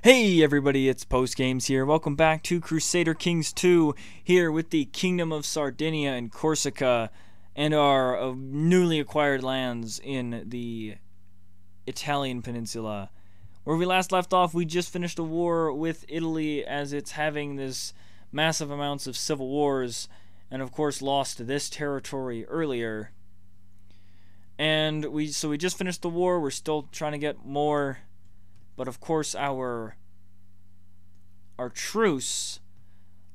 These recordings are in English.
Hey everybody, it's Post Games here. Welcome back to Crusader Kings 2, here with the Kingdom of Sardinia and Corsica and our newly acquired lands in the Italian peninsula. Where we last left off, we just finished a war with Italy as it's having this massive amounts of civil wars, and of course lost this territory earlier. And we just finished the war. We're still trying to get more. But of course our truce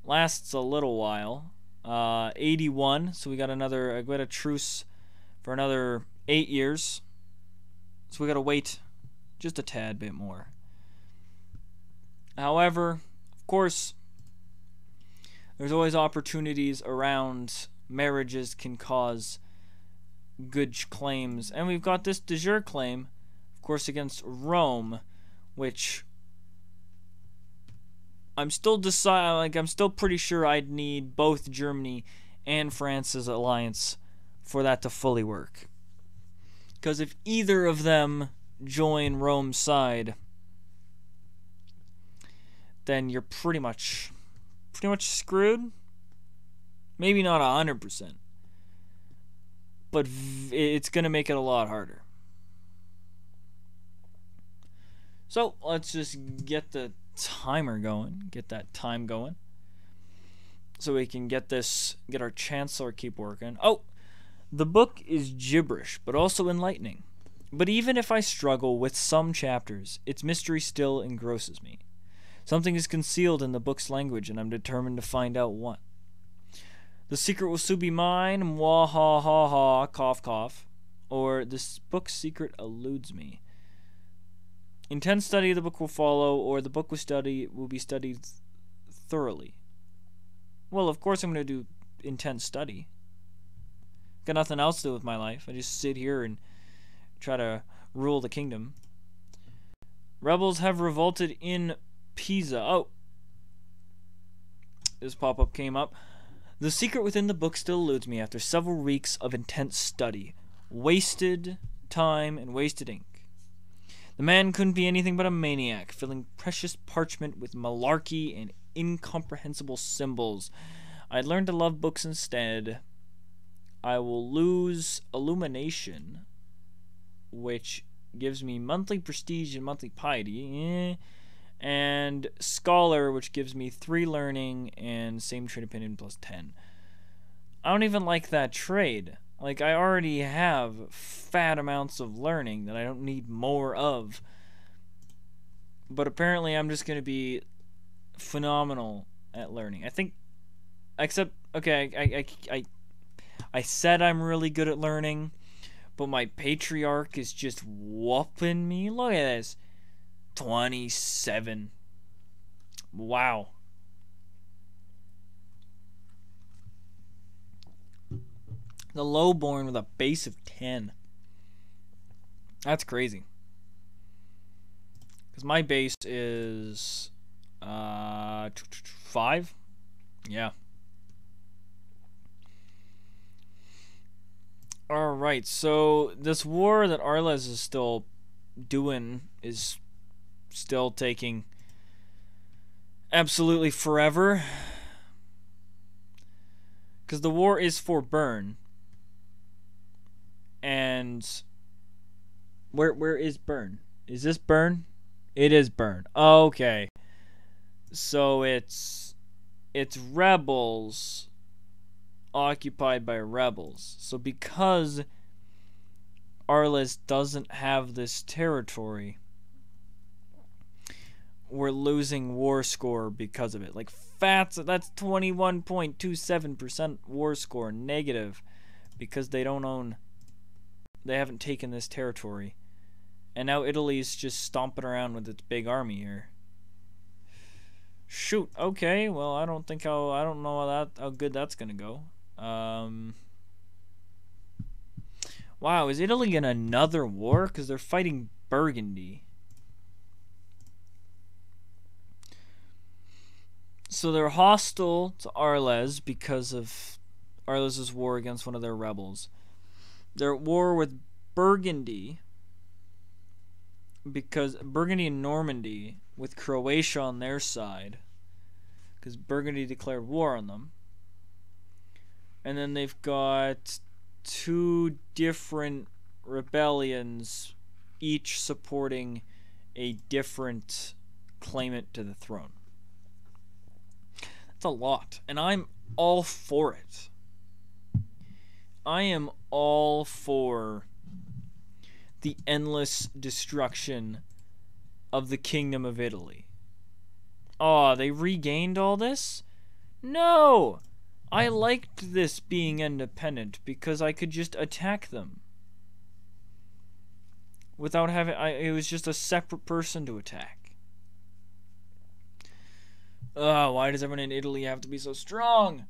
lasts a little while. 81, so we got a truce for another 8 years. So we gotta wait just a tad bit more. However, of course, there's always opportunities around. Marriages can cause good claims. And we've got this de jure claim, of course, against Rome, which I'm still pretty sure I'd need both Germany and France's alliance for that to fully work. Because if either of them join Rome's side, then you're pretty much screwed. Maybe not 100%, but it's gonna make it a lot harder. So let's just get the timer going, get that time going, so we can get our chancellor keep working. Oh, the book is gibberish, but also enlightening. But even if I struggle with some chapters, its mystery still engrosses me. Something is concealed in the book's language, and I'm determined to find out what. The secret will soon be mine, mwah ha ha ha, cough cough, or this book's secret eludes me. Intense study of the book will follow, or the book will be studied thoroughly. Well, of course I'm going to do intense study. Got nothing else to do with my life. I just sit here and try to rule the kingdom. Rebels have revolted in Pisa. Oh. This pop-up came up. The secret within the book still eludes me after several weeks of intense study. Wasted time and wasted ink. The man couldn't be anything but a maniac, filling precious parchment with malarkey and incomprehensible symbols. I'd learned to love books instead. I will lose illumination, which gives me monthly prestige and monthly piety, and scholar, which gives me 3 learning and same trade opinion plus 10. I don't even like that trade. Like, I already have fat amounts of learning that I don't need more of. But apparently I'm just going to be phenomenal at learning. I think, except, okay, I said I'm really good at learning, but my patriarch is just whooping me. Look at this. 27. Wow. The lowborn with a base of 10. That's crazy. Because my base is 5. Yeah. Alright, so this war that Arles is still doing is still taking absolutely forever. Because the war is for Bern. And where is Bern? Is this Bern? It is Bern. Okay. So it's rebels occupied by rebels. So because Arles doesn't have this territory, we're losing war score because of it. Like that's 21.27% war score negative because they haven't taken this territory. And now Italy's just stomping around with its big army here. Shoot, okay, well I don't know how good that's gonna go. Wow, is Italy in another war? Because they're fighting Burgundy. So they're hostile to Arles because of Arles' war against one of their rebels. They're at war with Burgundy because Burgundy and Normandy with Croatia on their side, because Burgundy declared war on them. And then they've got 2 different rebellions, each supporting a different claimant to the throne. That's a lot, and I'm all for it. I am all for the endless destruction of the Kingdom of Italy. Oh, they regained all this? No! I liked this being independent because I could just attack them. Without having... it was just a separate person to attack. Why does everyone in Italy have to be so strong?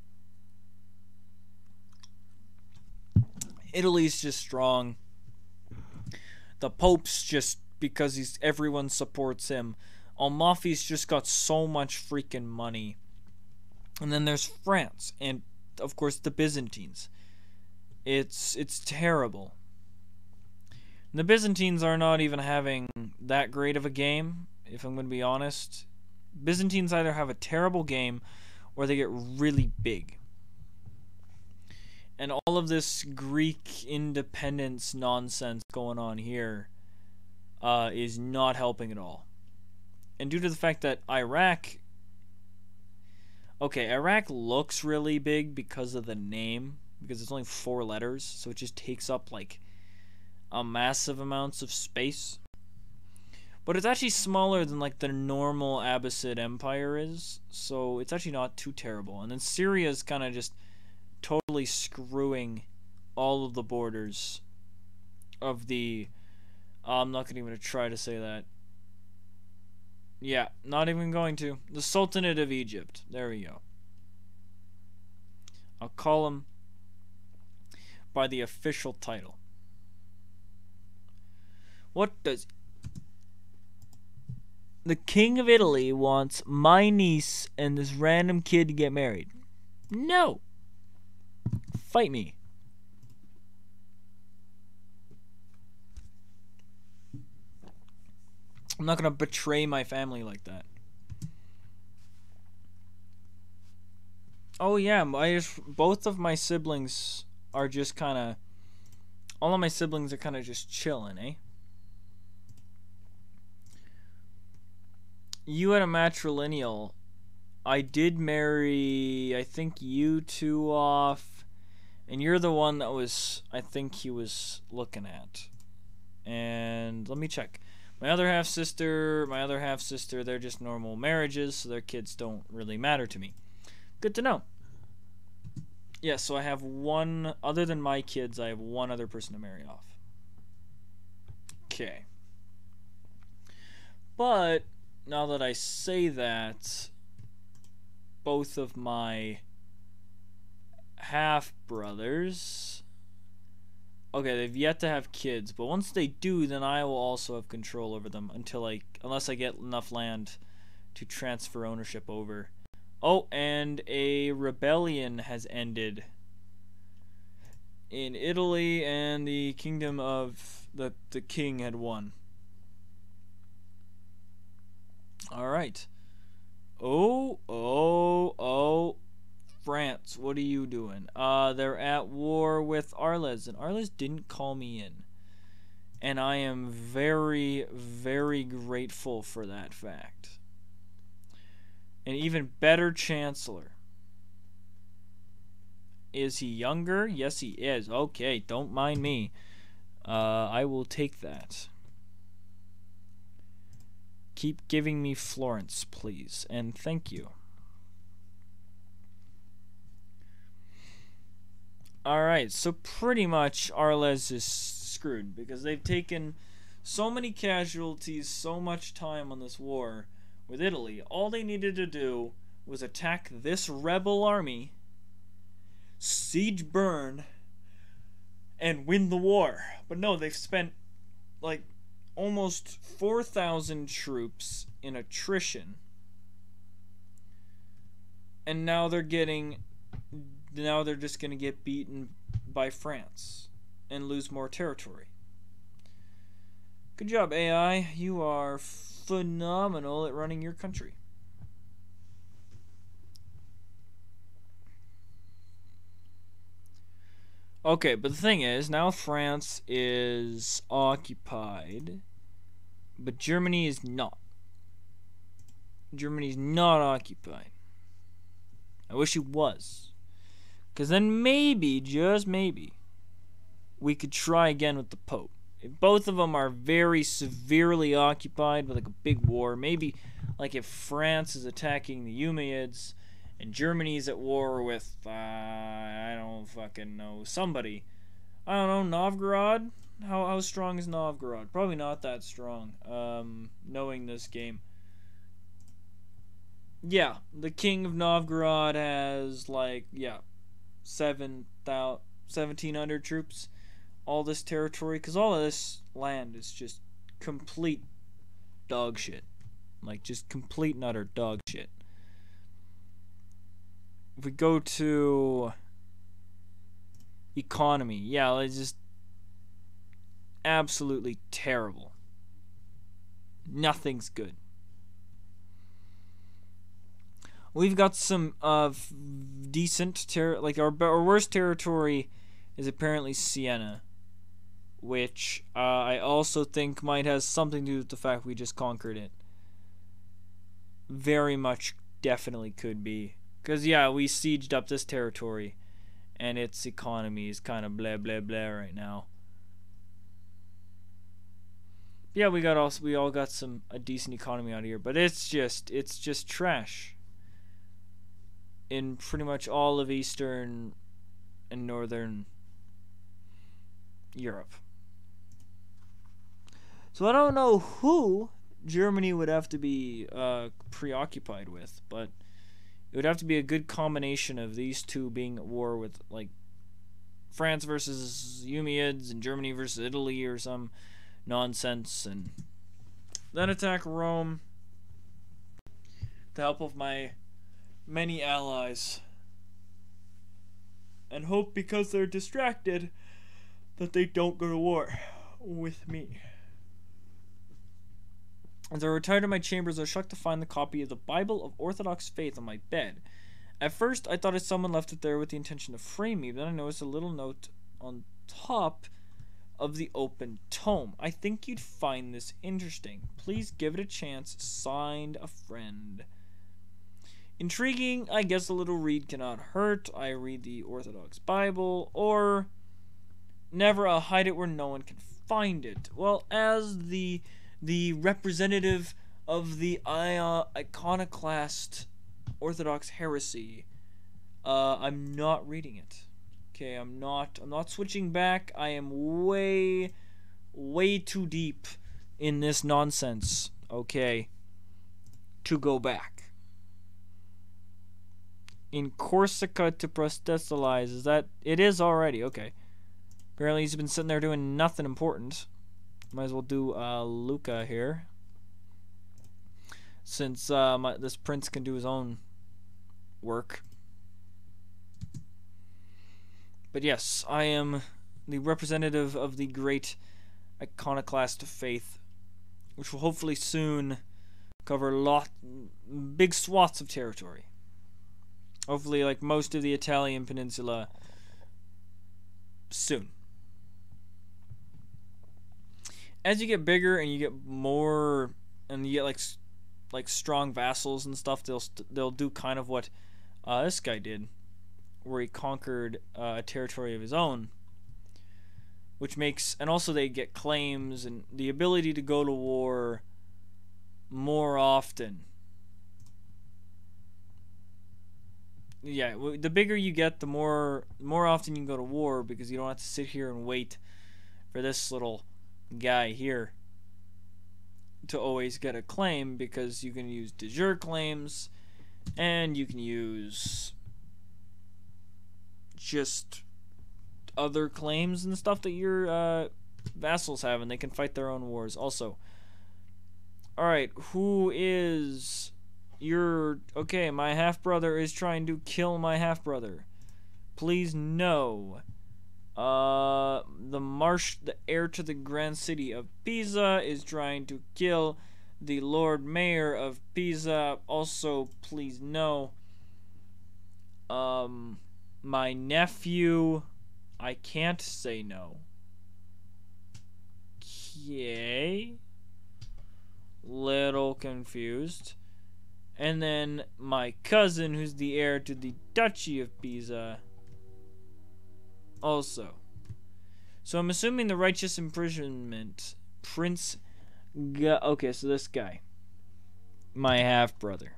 Italy's just strong. The Pope's just because everyone supports him. Almafi's just got so much freaking money. And then there's France and of course the Byzantines. It's terrible. And the Byzantines are not even having that great of a game, if I'm going to be honest. Byzantines either have a terrible game or they get really big. And all of this Greek independence nonsense going on here is not helping at all. And due to the fact that Iraq looks really big because of the name, because it's only 4 letters, so it just takes up like a massive amounts of space. But it's actually smaller than like the normal Abbasid Empire is, so it's actually not too terrible. And then Syria's kind of just totally screwing all of the borders of the... I'm not even going to try to say that. Yeah, not even going to. The Sultanate of Egypt. There we go. I'll call him by the official title. What does... The King of Italy wants my niece and this random kid to get married. No! Fight me. I'm not going to betray my family like that. Oh yeah, both of my siblings are just kind of... All of my siblings are kind of just chilling, eh? You had a matrilineal. I did marry, I think, you 2 off. And you're the one that was, I think he was looking at. And let me check. My other half-sister, they're just normal marriages, so their kids don't really matter to me. Good to know. Yeah, so I have one, other than my kids, I have one other person to marry off. Okay. But, now that I say that, both of my half-brothers... Okay, they've yet to have kids, but once they do, then I will also have control over them unless I get enough land to transfer ownership over. Oh, and a rebellion has ended in Italy, and the kingdom of the king had won. All right. Oh. France, what are you doing? They're at war with Arles, and Arles didn't call me in. And I am very, very grateful for that fact. An even better chancellor. Is he younger? Yes, he is. Okay, don't mind me. I will take that. Keep giving me Florence, please, and thank you. Alright, so pretty much Arles is screwed because they've taken so many casualties, so much time on this war with Italy. All they needed to do was attack this rebel army, siege Bern, and win the war. But no, they've spent like almost 4,000 troops in attrition. And now they're just going to get beaten by France and lose more territory. Good job, AI. You are phenomenal at running your country. Okay, but the thing is, now France is occupied, but Germany is not. Germany's not occupied. I wish it was. Because then maybe, just maybe, we could try again with the Pope. If both of them are very severely occupied with like a big war, maybe like if France is attacking the Umayyads and Germany's at war with, I don't fucking know, somebody. I don't know, Novgorod? How strong is Novgorod? Probably not that strong, knowing this game. Yeah, the king of Novgorod has, like, 1,700 troops. All this territory, because all of this land is just complete dog shit. Like, just complete and utter dog shit. If we go to economy, yeah, it's just absolutely terrible. Nothing's good. We've got some decent like our worst territory is apparently Siena, which I also think might have something to do with the fact we just conquered it. Very much, definitely could be. Because, yeah, we sieged up this territory, and its economy is kind of blah, blah, blah right now. Yeah, we all got a decent economy out of here, but it's just trash. In pretty much all of Eastern and Northern Europe. So I don't know who Germany would have to be preoccupied with, but it would have to be a good combination of these two being at war with, like, France versus Umayyads and Germany versus Italy or some nonsense, and then attack Rome with the help of my many allies, and hope because they're distracted that they don't go to war with me. As I retired to my chambers, I was shocked to find the copy of the Bible of Orthodox Faith on my bed. At first, I thought someone left it there with the intention to frame me, but then I noticed a little note on top of the open tome. I think you'd find this interesting. Please give it a chance. Signed, a friend. Intriguing, I guess a little read cannot hurt. I read the Orthodox Bible, or never, I'll hide it where no one can find it. Well, as the representative of the iconoclast Orthodox heresy, I'm not reading it. Okay, I'm not switching back. I am way too deep in this nonsense, okay, to go back. In Corsica to proselytize, is that it is already, okay. Apparently he's been sitting there doing nothing important. Might as well do Luca here, since this prince can do his own work. But yes, I am the representative of the great iconoclast faith, which will hopefully soon cover big swaths of territory. Hopefully, like most of the Italian peninsula, soon. As you get bigger and you get more, and you get like strong vassals and stuff, they'll do kind of what this guy did, where he conquered a territory of his own, which makes, and also they get claims and the ability to go to war more often. Yeah, the bigger you get, the more often you can go to war, because you don't have to sit here and wait for this little guy here to always get a claim, because you can use de jure claims, and you can use just other claims and stuff that your vassals have, and they can fight their own wars also. Alright, who is your... Okay, my half-brother is trying to kill my half-brother. Please, no. The heir to the grand city of Pisa is trying to kill the Lord Mayor of Pisa, also please know, my nephew, I can't say no. Okay. Little confused. And then my cousin, who's the heir to the Duchy of Pisa, also. So I'm assuming the righteous imprisonment, okay, so this guy, my half-brother.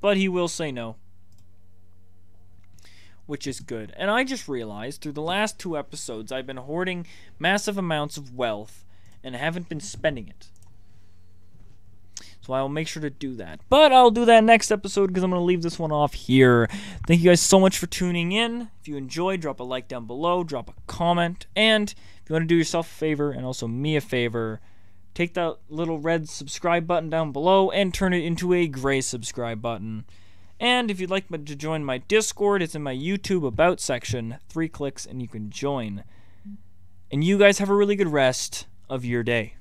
But he will say no, which is good. And I just realized through the last 2 episodes I've been hoarding massive amounts of wealth and haven't been spending it. So I will make sure to do that. But I'll do that next episode because I'm going to leave this one off here. Thank you guys so much for tuning in. If you enjoyed, drop a like down below, drop a comment, and if you want to do yourself a favor and also me a favor, take that little red subscribe button down below and turn it into a gray subscribe button. And if you'd like to join my Discord, it's in my YouTube About section. 3 clicks and you can join. And you guys have a really good rest of your day.